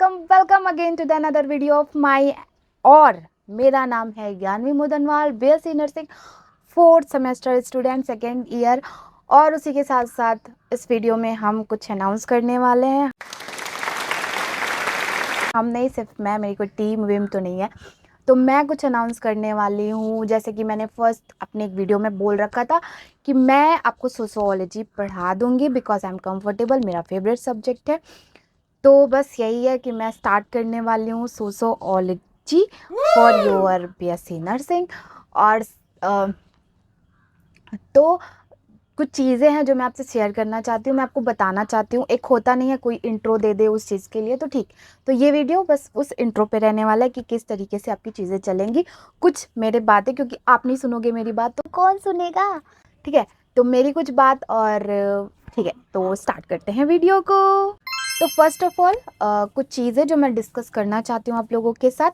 Welcome again to the another video of my. और मेरा नाम है Gyanvi Mudanwal, BSc nursing 4th semester student 2nd year. और उसी के साथ साथ इस वीडियो में हम कुछ अनाउंस करने वाले हैं। हम नहीं, सिर्फ मैं, मेरी कोई टीम वीम तो नहीं है। तो मैं कुछ अनाउंस करने वाली हूँ। जैसे कि मैंने फर्स्ट अपने एक वीडियो में बोल रखा था कि मैं आपको सोशियोलॉजी पढ़ा दूँगी बिकॉज आई एम कंफर्टेबल, मेरा फेवरेट सब्जेक्ट है। तो बस यही है कि मैं स्टार्ट करने वाली हूँ sociology for your BSc nursing. और तो कुछ चीज़ें हैं जो मैं आपसे शेयर करना चाहती हूँ, मैं आपको बताना चाहती हूँ। एक होता नहीं है कोई इंट्रो दे दे उस चीज़ के लिए, तो ठीक। तो ये वीडियो बस उस इंट्रो पे रहने वाला है कि किस तरीके से आपकी चीज़ें चलेंगी। कुछ मेरे बातें, क्योंकि आप नहीं सुनोगे मेरी बात तो कौन सुनेगा, ठीक है। तो मेरी कुछ बात, और ठीक है, तो स्टार्ट करते हैं वीडियो को। तो फर्स्ट ऑफ ऑल कुछ चीज़ें जो मैं डिस्कस करना चाहती हूँ आप लोगों के साथ।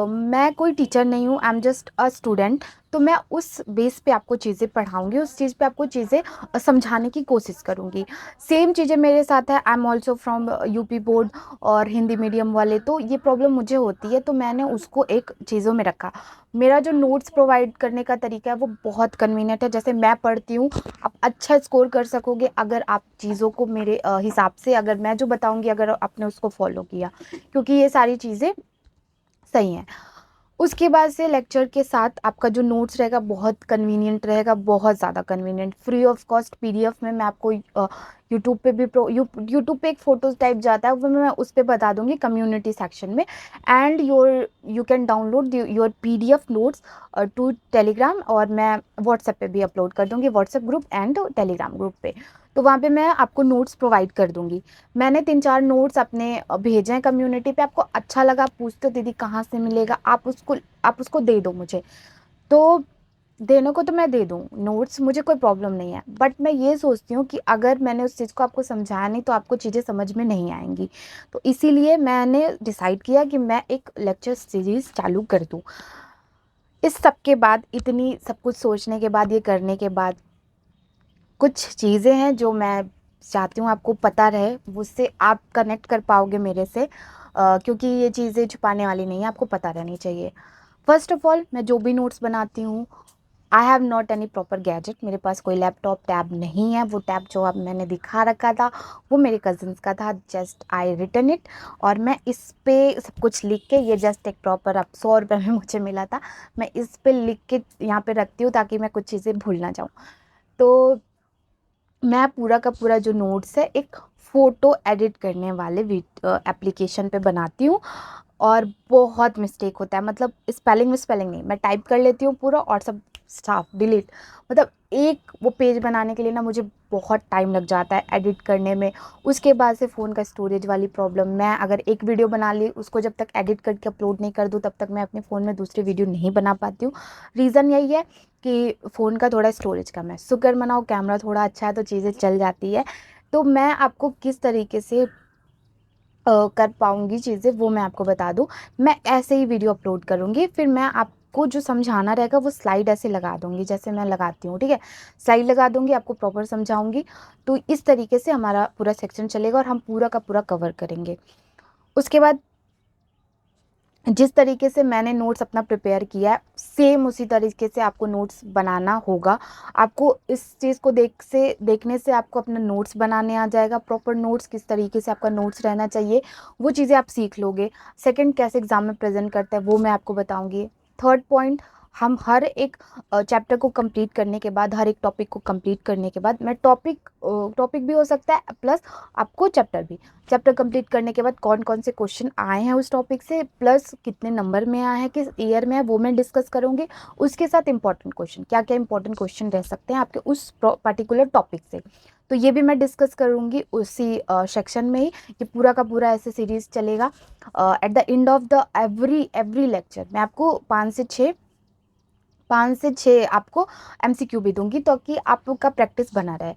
मैं कोई टीचर नहीं हूँ, I am just a student. तो मैं उस बेस पे आपको चीज़ें पढ़ाऊँगी, उस चीज़ पे आपको चीज़ें समझाने की कोशिश करूँगी। सेम चीज़ें मेरे साथ है, I am also from UP board और हिंदी मीडियम वाले। तो ये प्रॉब्लम मुझे होती है, तो मैंने उसको एक चीज़ों में रखा। मेरा जो नोट्स प्रोवाइड करने का तरीका है वो बहुत कन्वीनियंट है। जैसे मैं पढ़ती हूँ, आप अच्छा स्कोर कर सकोगे अगर आप चीज़ों को मेरे हिसाब से, अगर मैं जो बताऊँगी अगर आपने उसको फॉलो किया, क्योंकि ये सारी चीज़ें सही हैं। उसके बाद से लेक्चर के साथ आपका जो नोट्स रहेगा बहुत कन्वीनियंट रहेगा, बहुत ज़्यादा convenient, free of cost PDF में मैं आपको यूट्यूब पे भी यूट्यूब पे एक फ़ोटोज़ टाइप जाता है, वो मैं उस पर बता दूंगी कम्युनिटी सेक्शन में। And you can download your PDF notes to Telegram, और मैं व्हाट्सएप पे भी अपलोड कर दूंगी, WhatsApp group and Telegram group पे। तो वहाँ पे मैं आपको नोट्स प्रोवाइड कर दूंगी। मैंने 3-4 नोट्स अपने भेजे हैं कम्युनिटी पे। आपको अच्छा लगा, आप पूछते हो दीदी कहाँ से मिलेगा, आप उसको दे दो मुझे। तो देने को तो मैं दे दूँ नोट्स, मुझे कोई प्रॉब्लम नहीं है। बट मैं ये सोचती हूँ कि अगर मैंने उस चीज़ को आपको समझाया नहीं तो आपको चीज़ें समझ में नहीं आएंगी। तो इसीलिए मैंने डिसाइड किया कि मैं एक लेक्चर सीरीज़ चालू कर दूँ। इस सब के बाद, इतनी सब कुछ सोचने के बाद, ये करने के बाद, कुछ चीज़ें हैं जो मैं चाहती हूँ आपको पता रहे, उससे आप कनेक्ट कर पाओगे मेरे से। क्योंकि ये चीज़ें छुपाने वाली नहीं है, आपको पता रहनी चाहिए। फर्स्ट ऑफ ऑल, मैं जो भी नोट्स बनाती हूँ, I have not any proper gadget. मेरे पास कोई लैपटॉप टैब नहीं है। वो टैब जो आप मैंने दिखा रखा था वो मेरे कज़न्स का था, जस्ट आई रिटर्न इट। और मैं इस पे सब कुछ लिख के, ये जस्ट एक प्रॉपर, अब 100 रुपये में मुझे मिला था, मैं इस पे लिख के यहाँ पे रखती हूँ ताकि मैं कुछ चीज़ें भूल ना जाऊँ। तो मैं पूरा का पूरा जो नोट्स है एक फ़ोटो एडिट करने वाले एप्लीकेशन पे बनाती हूँ। और बहुत मिस्टेक होता है, मतलब स्पेलिंग नहीं, मैं टाइप कर लेती हूँ पूरा और सब साफ डिलीट। मतलब एक वो पेज बनाने के लिए ना मुझे बहुत टाइम लग जाता है एडिट करने में। उसके बाद से फ़ोन का स्टोरेज वाली प्रॉब्लम, मैं अगर एक वीडियो बना ली उसको जब तक एडिट करके अपलोड नहीं कर दूँ तब तक मैं अपने फ़ोन में दूसरी वीडियो नहीं बना पाती हूँ। रीज़न यही है कि फ़ोन का थोड़ा स्टोरेज कम है। शुक्र मनाओ कैमरा थोड़ा अच्छा है तो चीज़ें चल जाती है। तो मैं आपको किस तरीके से कर पाऊँगी चीज़ें वो मैं आपको बता दूँ। मैं ऐसे ही वीडियो अपलोड करूँगी, फिर मैं आपको जो समझाना रहेगा वो स्लाइड ऐसे लगा दूँगी जैसे मैं लगाती हूँ, ठीक है। स्लाइड लगा दूँगी, आपको प्रॉपर समझाऊँगी। तो इस तरीके से हमारा पूरा सेक्शन चलेगा और हम पूरा का पूरा कवर करेंगे। उसके बाद जिस तरीके से मैंने नोट्स अपना प्रिपेयर किया है, सेम उसी तरीके से आपको नोट्स बनाना होगा। आपको इस चीज़ को देखने से आपको अपना नोट्स बनाने आ जाएगा। प्रॉपर नोट्स, किस तरीके से आपका नोट्स रहना चाहिए वो चीज़ें आप सीख लोगे। सेकंड, कैसे एग्ज़ाम में प्रेजेंट करते हैं वो मैं आपको बताऊँगी। थर्ड पॉइंट, हम हर एक चैप्टर को कंप्लीट करने के बाद, हर एक टॉपिक को कंप्लीट करने के बाद, मैं टॉपिक भी हो सकता है प्लस आपको चैप्टर कंप्लीट करने के बाद कौन कौन से क्वेश्चन आए हैं उस टॉपिक से, प्लस कितने नंबर में आए हैं, किस ईयर में है, वो मैं डिस्कस करूँगी। उसके साथ इंपॉर्टेंट क्वेश्चन, क्या क्या इंपॉर्टेंट क्वेश्चन रह सकते हैं आपके उस पर्टिकुलर टॉपिक से, तो ये भी मैं डिस्कस करूँगी उसी सेक्शन में ही। ये पूरा का पूरा ऐसे सीरीज़ चलेगा। At the end of the every lecture मैं आपको 5 से 6 आपको एमसीक्यू भी दूंगी ताकि आपका प्रैक्टिस बना रहे।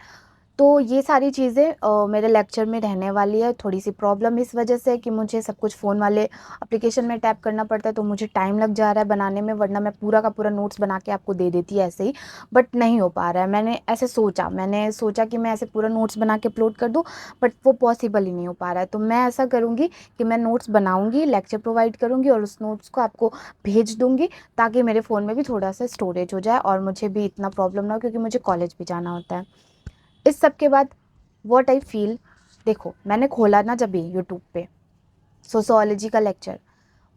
तो ये सारी चीज़ें मेरे लेक्चर में रहने वाली है। थोड़ी सी प्रॉब्लम इस वजह से कि मुझे सब कुछ फ़ोन वाले एप्लीकेशन में टैप करना पड़ता है, तो मुझे टाइम लग जा रहा है बनाने में, वरना मैं पूरा का पूरा नोट्स बना के आपको दे देती ऐसे ही, बट नहीं हो पा रहा है। मैंने सोचा कि मैं ऐसे पूरा नोट्स बना के अपलोड कर दूँ, बट वो पॉसिबल ही नहीं हो पा रहा है। तो मैं ऐसा करूँगी कि मैं नोट्स बनाऊँगी, लेक्चर प्रोवाइड करूँगी और उस नोट्स को आपको भेज दूँगी, ताकि मेरे फ़ोन में भी थोड़ा सा स्टोरेज हो जाए और मुझे भी इतना प्रॉब्लम ना हो, क्योंकि मुझे कॉलेज भी जाना होता है। इस सब के बाद व्हाट आई फील, देखो मैंने खोला ना जब भी यूट्यूब पे सोशियोलॉजी का लेक्चर,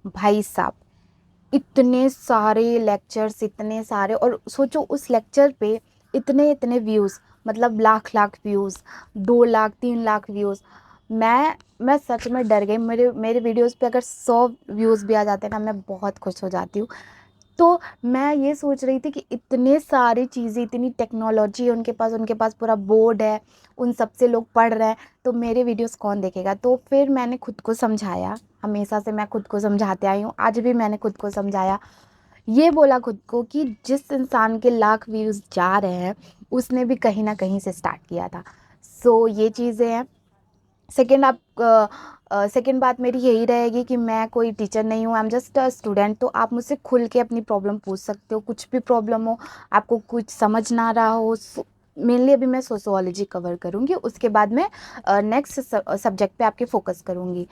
भाई साहब इतने सारे लेक्चर्स, इतने सारे, और सोचो उस लेक्चर पे इतने इतने व्यूज़, मतलब लाख लाख व्यूज़, 2 लाख 3 लाख व्यूज़। मैं सच में डर गई। मेरे मेरे वीडियोस पे अगर 100 व्यूज़ भी आ जाते हैं ना, मैं बहुत खुश हो जाती हूँ। तो मैं ये सोच रही थी कि इतने सारी चीज़ें, इतनी टेक्नोलॉजी है उनके पास पूरा बोर्ड है, उन सब से लोग पढ़ रहे हैं, तो मेरे वीडियोस कौन देखेगा। तो फिर मैंने खुद को समझाया, हमेशा से मैं खुद को समझाते आई हूँ, आज भी मैंने खुद को समझाया, ये बोला खुद को कि जिस इंसान के लाख व्यूज़ जा रहे हैं, उसने भी कहीं ना कहीं से स्टार्ट किया था। सो ये चीज़ें हैं। सेकेंड बात मेरी यही रहेगी कि मैं कोई टीचर नहीं हूँ, I am just a student. तो आप मुझसे खुल के अपनी प्रॉब्लम पूछ सकते हो, कुछ भी प्रॉब्लम हो, आपको कुछ समझ ना रहा हो। मेनली अभी मैं सोशियोलॉजी कवर करूँगी, उसके बाद मैं नेक्स्ट सब्जेक्ट पे आपके फोकस करूँगी।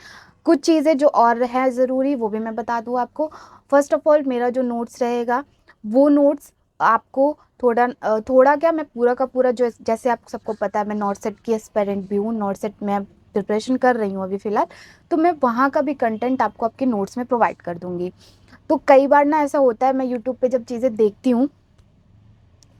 कुछ चीज़ें जो और है ज़रूरी, वो भी मैं बता दूँ आपको। फर्स्ट ऑफ ऑल, मेरा जो नोट्स रहेगा, वो नोट्स आपको थोड़ा क्या, मैं पूरा का पूरा, जो जैसे आप सबको पता है मैं नॉर्सेट की एस्पेरेंट भी हूँ, नॉर्सेट में प्रिपरेशन कर रही हूँ अभी फ़िलहाल। तो मैं वहाँ का भी कंटेंट आपको आपके नोट्स में प्रोवाइड कर दूँगी। तो कई बार ना ऐसा होता है, मैं यूट्यूब पे जब चीज़ें देखती हूँ,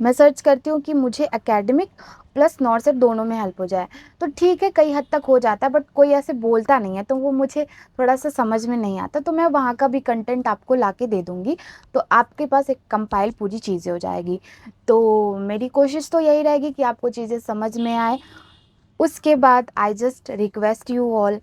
मैं सर्च करती हूँ कि मुझे एकेडमिक प्लस नॉर्सेट दोनों में हेल्प हो जाए। तो ठीक है, कई हद तक हो जाता है, बट कोई ऐसे बोलता नहीं है, तो वो मुझे थोड़ा सा समझ में नहीं आता, तो मैं वहाँ का भी कंटेंट आपको ला के दे दूँगी। तो आपके पास एक कंपाइल पूरी चीज़ें हो जाएगी। तो मेरी कोशिश तो यही रहेगी कि आपको चीज़ें समझ में आए। उसके बाद I just request you all,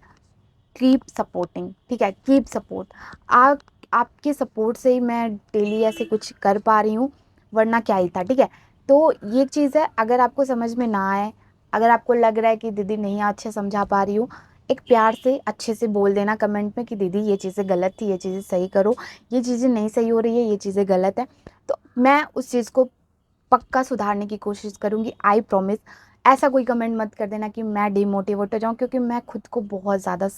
keep supporting, ठीक है, कीप सपोर्ट। आप आपके सपोर्ट से ही मैं डेली ऐसे कुछ कर पा रही हूँ, वरना क्या ही था, ठीक है। तो ये चीज़ है, अगर आपको समझ में ना आए, अगर आपको लग रहा है कि दीदी नहीं अच्छे समझा पा रही हूँ, एक प्यार से अच्छे से बोल देना कमेंट में कि दीदी ये चीज़ें गलत थी, ये चीज़ें सही करो, ये चीज़ें नहीं सही हो रही है, ये चीज़ें गलत है। तो मैं उस चीज़ को पक्का सुधारने की कोशिश करूँगी, आई प्रॉमिस। ऐसा कोई कमेंट मत कर देना कि मैं डिमोटिवेट हो जाऊँ, क्योंकि मैं खुद को बहुत ज़्यादा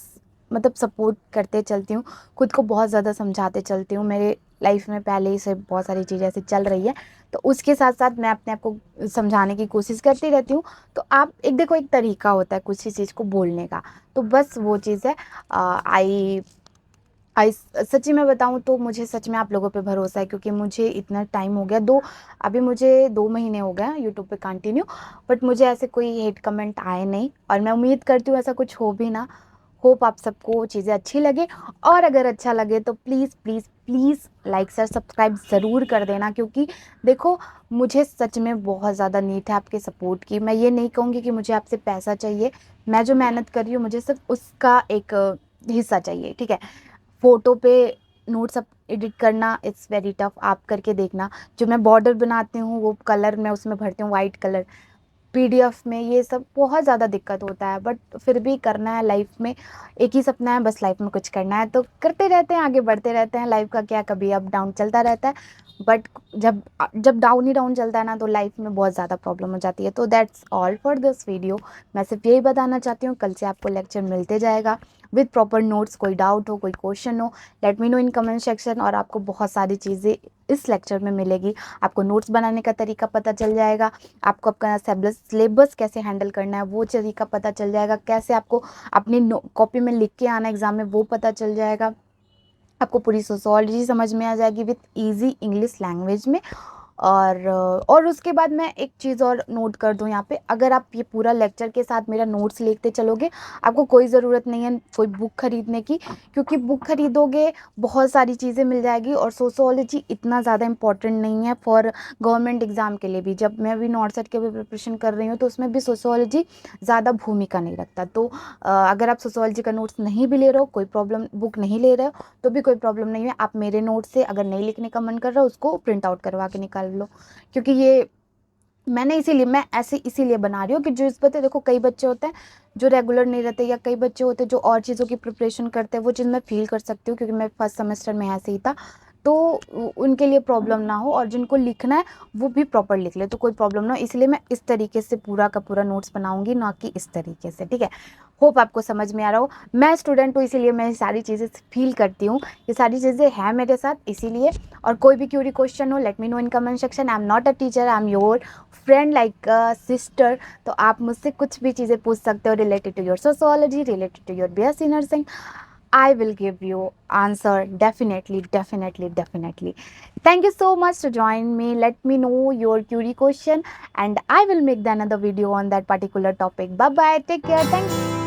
मतलब सपोर्ट करते चलती हूँ, खुद को बहुत ज़्यादा समझाते चलती हूँ। मेरे लाइफ में पहले ही से बहुत सारी चीज़ें ऐसी चल रही है, तो उसके साथ साथ मैं अपने आप को समझाने की कोशिश करती रहती हूँ। तो आप एक देखो, एक तरीका होता है कुछ ही चीज़ को बोलने का, तो बस वो चीज़ है। आई आई सच्ची में बताऊँ तो मुझे सच में आप लोगों पे भरोसा है, क्योंकि मुझे इतना टाइम हो गया, अभी मुझे 2 महीने हो गए यूट्यूब पे कंटिन्यू, बट मुझे ऐसे कोई हेट कमेंट आए नहीं, और मैं उम्मीद करती हूँ ऐसा कुछ हो भी ना। होप आप सबको चीज़ें अच्छी लगे, और अगर अच्छा लगे तो please please please like share subscribe ज़रूर कर देना, क्योंकि देखो मुझे सच में बहुत ज़्यादा नीड है आपके सपोर्ट की। मैं ये नहीं कहूँगी कि मुझे आपसे पैसा चाहिए, मैं जो मेहनत कर रही हूँ मुझे सिर्फ उसका एक हिस्सा चाहिए, ठीक है। फ़ोटो पे नोट्स अप एडिट करना इट्स वेरी टफ, आप करके देखना। जो मैं बॉर्डर बनाती हूँ, वो कलर मैं उसमें भरती हूँ वाइट कलर, पीडीएफ में ये सब बहुत ज़्यादा दिक्कत होता है, बट फिर भी करना है लाइफ में। एक ही सपना है, बस लाइफ में कुछ करना है, तो करते रहते हैं, आगे बढ़ते रहते हैं। लाइफ का क्या, कभी अप डाउन चलता रहता है, बट जब जब डाउन ही डाउन चलता है ना, तो लाइफ में बहुत ज़्यादा प्रॉब्लम हो जाती है। तो that's all for this video. मैं सिर्फ यही बताना चाहती हूँ, कल से आपको लेक्चर मिलते जाएगा विद प्रॉपर नोट्स। कोई डाउट हो, कोई क्वेश्चन हो, let me know in comment section, और आपको बहुत सारी चीज़ें इस लेक्चर में मिलेगी। आपको नोट्स बनाने का तरीका पता चल जाएगा, आपको आपका सिलेबस कैसे हैंडल करना है वो तरीका पता चल जाएगा, कैसे आपको अपनी कॉपी में लिख के आना एग्ज़ाम में वो पता चल जाएगा, आपको पूरी सोशियोलॉजी समझ में आ जाएगी विथ इजी इंग्लिश लैंग्वेज में। और उसके बाद मैं एक चीज़ और नोट कर दूं यहाँ पे, अगर आप ये पूरा लेक्चर के साथ मेरा नोट्स लिखते चलोगे, आपको कोई ज़रूरत नहीं है कोई बुक खरीदने की, क्योंकि बुक खरीदोगे बहुत सारी चीज़ें मिल जाएगी, और सोशियोलॉजी इतना ज़्यादा इंपॉर्टेंट नहीं है फॉर गवर्नमेंट एग्ज़ाम के लिए भी। जब मैं भी नॉर्सेट के भी प्रिपरेशन कर रही हूँ, तो उसमें भी सोशियोलॉजी ज़्यादा भूमिका नहीं रखता। तो अगर आप सोशियोलॉजी का नोट्स नहीं भी ले रहे हो, कोई प्रॉब्लम, बुक नहीं ले रहे हो तो भी कोई प्रॉब्लम नहीं है। आप मेरे नोट से अगर नहीं लिखने का मन कर रहा है, उसको प्रिंट आउट करवा के निकाल लो, क्योंकि ये मैंने इसीलिए मैं ऐसे इसीलिए बना रही हूँ कि जो इस पर देखो कई बच्चे होते हैं जो रेगुलर नहीं रहते, या कई बच्चे होते हैं जो और चीज़ों की प्रिपरेशन करते हैं, वो चीज़ मैं फील कर सकती हूँ क्योंकि मैं फर्स्ट सेमेस्टर में ऐसे ही था। तो उनके लिए प्रॉब्लम ना हो, और जिनको लिखना है वो भी प्रॉपर लिख ले, तो कोई प्रॉब्लम ना हो। इसलिए मैं इस तरीके से पूरा का पूरा नोट्स बनाऊंगी, ना कि इस तरीके से, ठीक है। होप आपको समझ में आ रहा हो। मैं स्टूडेंट हूँ इसीलिए मैं सारी चीज़ें फील करती हूँ, ये सारी चीज़ें हैं मेरे साथ इसीलिए। और कोई भी क्यूरी क्वेश्चन हो, let me know in comment section. I am not a teacher, I am your friend like sister. तो आप मुझसे कुछ भी चीज़ें पूछ सकते हो related to your sociology, related to your BSc nursing. I will give you answer definitely, definitely, definitely. Thank you so much to join me. Let me know your query question and I will make the another video on that particular topic. Bye bye. Take care. Thanks.